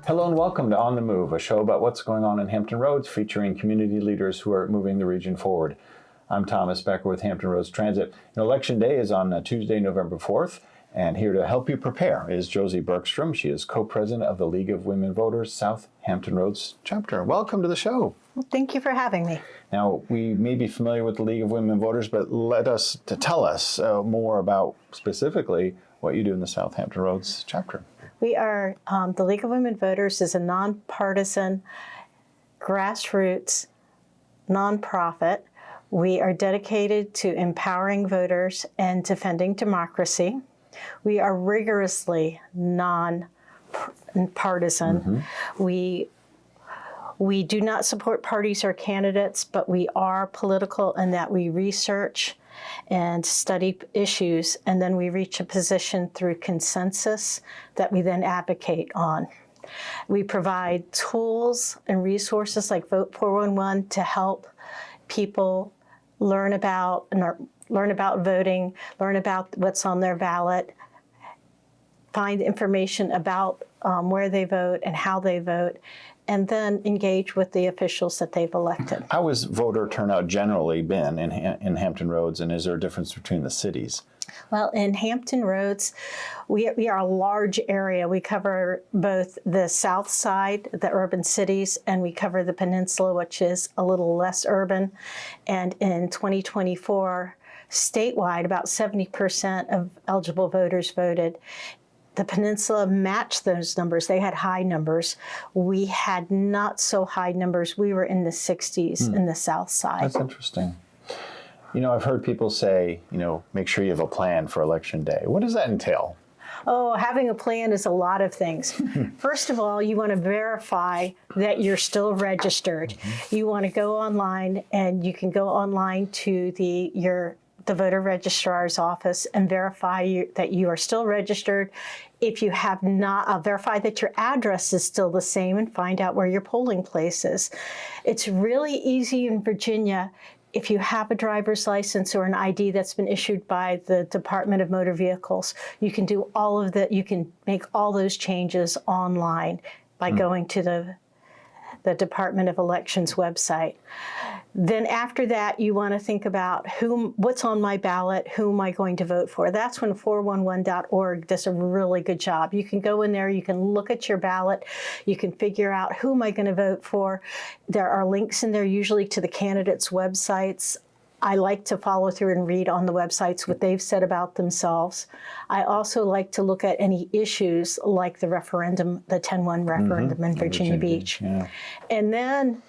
Hello and welcome to On the Move, a show about what's going on in Hampton Roads, featuring community leaders who are moving the region forward. I'm Thomas Becker with Hampton Roads Transit. Election Day is on Tuesday, November 4th, and here to help you prepare is Josie Bergstrom. She is co-president of the League of Women Voters South Hampton Roads chapter. Welcome to the show. Well, thank you for having me. Now, we may be familiar with the League of Women Voters, but tell us more about specifically what you do in the South Hampton Roads chapter. We are, the League of Women Voters is a nonpartisan, grassroots nonprofit. We are dedicated to empowering voters and defending democracy. We are rigorously nonpartisan. We do not support parties or candidates, but we are political in that we research and study issues, and then we reach a position through consensus that we then advocate on. We provide tools and resources like Vote 411 to help people learn about voting, learn about what's on their ballot, find information about where they vote and how they vote, and then engage with the officials that they've elected. How has voter turnout generally been in Hampton Roads, and is there a difference between the cities? Well, in Hampton Roads, we are a large area. We cover both the south side, the urban cities, and we cover the peninsula, which is a little less urban. And in 2024, statewide, about 70% of eligible voters voted. The peninsula matched those numbers. They had high numbers. We had not so high numbers. We were in the 60s in the south side. That's interesting. You know, I've heard people say, make sure you have a plan for Election Day. What does that entail? Oh, having a plan is a lot of things. First of all, you want to verify that you're still registered. You want to go online, and you can go online to the voter registrar's office and verify that you are still registered. If you have not, verify that your address is still the same and find out where your polling place is. It's really easy in Virginia. If you have a driver's license or an ID that's been issued by the Department of Motor Vehicles, you can do all of that. You can make all those changes online by going to the Department of Elections website. Then after that, you want to think about what's on my ballot, who am I going to vote for? That's when 411.org does a really good job. You can go in there, you can look at your ballot, you can figure out who am I going to vote for. There are links in there usually to the candidates' websites. I like to follow through and read on the websites what they've said about themselves. I also like to look at any issues like the referendum, the 10-1 referendum in Virginia Beach. Yeah. And then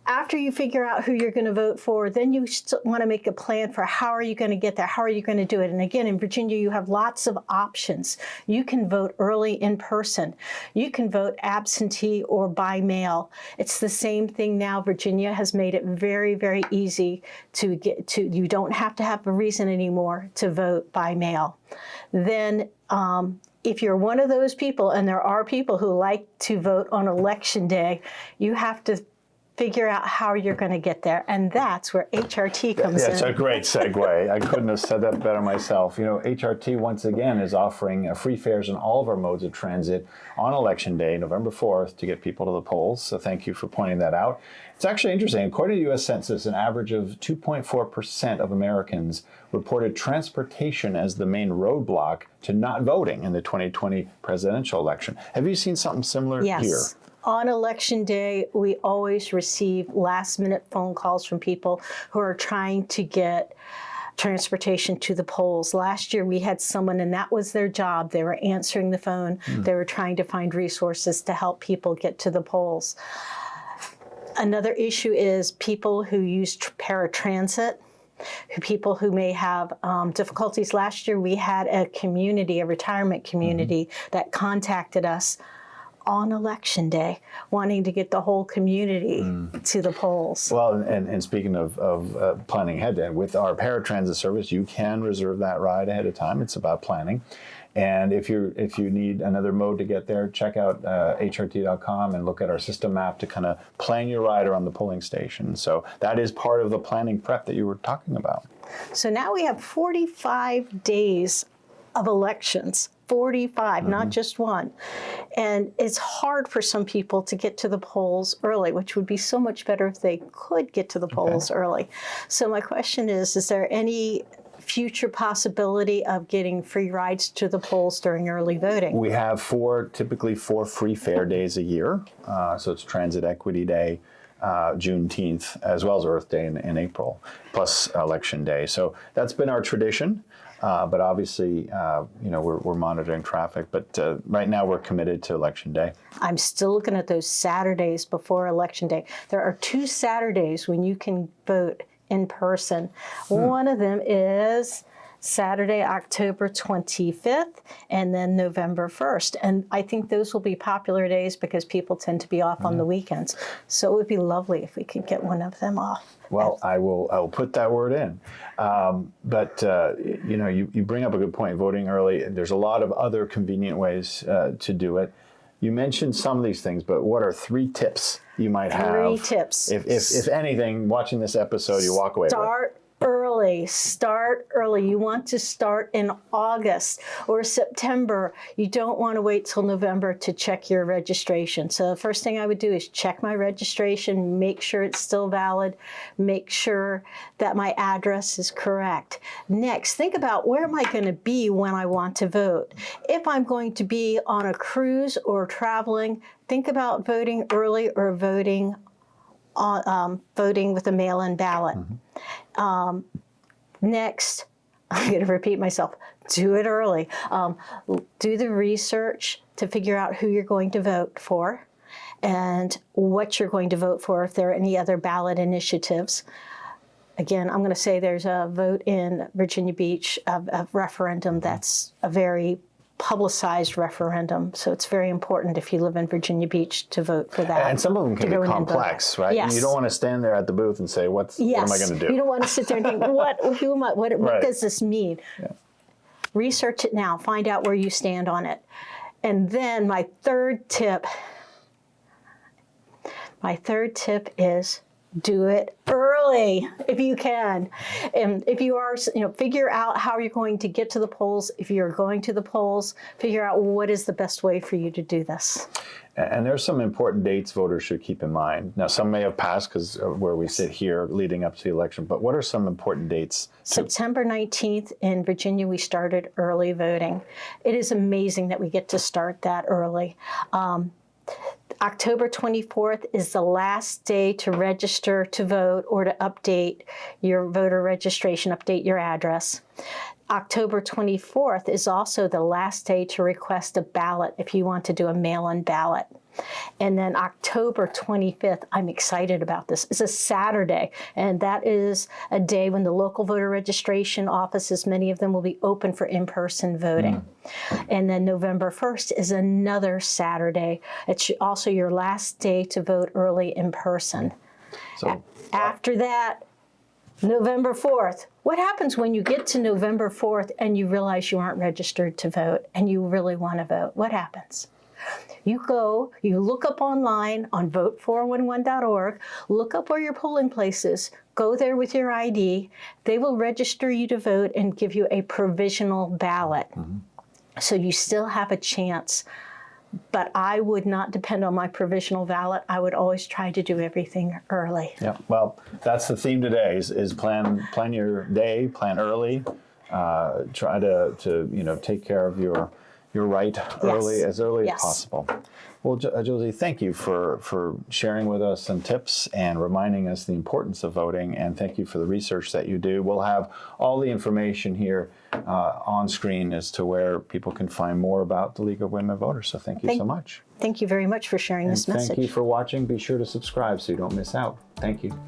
after you figure out who you're going to vote for, then you want to make a plan for how are you going to get there? How are you going to do it? And again, in Virginia, you have lots of options. You can vote early in person. You can vote absentee or by mail. It's the same thing now. Virginia has made it very, very easy to get to. You don't have to have a reason anymore to vote by mail. Then, if you're one of those people, and there are people who like to vote on Election Day, you have to figure out how you're going to get there. And that's where HRT comes in. That's a great segue. I couldn't have said that better myself. HRT, once again, is offering free fares in all of our modes of transit on Election Day, November 4th, to get people to the polls. So thank you for pointing that out. It's actually interesting. According to the U.S. Census, an average of 2.4% of Americans reported transportation as the main roadblock to not voting in the 2020 presidential election. Have you seen something similar here? On Election Day, we always receive last-minute phone calls from people who are trying to get transportation to the polls. Last year, we had someone, and that was their job. They were answering the phone. They were trying to find resources to help people get to the polls. Another issue is people who use paratransit, people who may have difficulties. Last year, we had a retirement community that contacted us on Election Day, wanting to get the whole community to the polls. Well, and speaking of planning ahead, with our paratransit service, you can reserve that ride ahead of time. It's about planning. And if you need another mode to get there, check out hrt.com and look at our system map to kind of plan your ride around the polling station. So that is part of the planning prep that you were talking about. So now we have 45 days of elections 45, not just one. And it's hard for some people to get to the polls early, which would be so much better if they could get to the polls early. So my question is there any future possibility of getting free rides to the polls during early voting? We have typically four free fare days a year. So it's Transit Equity Day, Juneteenth, as well as Earth Day in April, plus Election Day. So that's been our tradition. But obviously, we're monitoring traffic. But right now, we're committed to Election Day. I'm still looking at those Saturdays before Election Day. There are 2 Saturdays when you can vote in person. One of them is Saturday, October 25th, and then November 1st. And I think those will be popular days because people tend to be off on the weekends. So it would be lovely if we could get one of them off. Well, I will put that word in. You bring up a good point, voting early. There's a lot of other convenient ways to do it. You mentioned some of these things, but what are 3 tips you might have? 3 tips. If anything, watching this episode, you walk away with. Start early. You want to start in August or September. You don't want to wait till November to check your registration. So the first thing I would do is check my registration, make sure it's still valid, make sure that my address is correct. Next, think about where am I going to be when I want to vote. If I'm going to be on a cruise or traveling, think about voting early or voting with a mail-in ballot. Next, I'm going to repeat myself, do it early. Do the research to figure out who you're going to vote for and what you're going to vote for if there are any other ballot initiatives. Again, I'm going to say there's a vote in Virginia Beach, a referendum that's a very publicized referendum. So it's very important if you live in Virginia Beach to vote for that. And some of them can be complex, right? Yes. You don't want to stand there at the booth and say, what am I going to do? You don't want to sit there and think, what does this mean? Yeah. Research it now. Find out where you stand on it. And then my third tip is do it early if you can. And if you are, figure out how you're going to get to the polls. If you're going to the polls, figure out what is the best way for you to do this. And there's some important dates voters should keep in mind. Now, some may have passed because where we sit here leading up to the election, but what are some important dates? September 19th in Virginia, we started early voting. It is amazing that we get to start that early. October 24th is the last day to register to vote or to update your voter registration, update your address. October 24th is also the last day to request a ballot if you want to do a mail-in ballot. And then October 25th, I'm excited about this. It's a Saturday, and that is a day when the local voter registration offices, many of them will be open for in-person voting. And then November 1st is another Saturday. It's also your last day to vote early in person. So after that, November 4th. What happens when you get to November 4th and you realize you aren't registered to vote and you really want to vote? What happens? You look up online on vote411.org, look up where your polling place is, go there with your ID. They will register you to vote and give you a provisional ballot. So you still have a chance. But I would not depend on my provisional ballot. I would always try to do everything early. Yeah, well, that's the theme today is plan your day, plan early, try to take care of your right early, as early as possible. Well, Josie, thank you for sharing with us some tips and reminding us the importance of voting, and thank you for the research that you do. We'll have all the information here on screen as to where people can find more about the League of Women Voters, so thank you so much. Thank you very much for sharing this message. Thank you for watching. Be sure to subscribe so you don't miss out. Thank you.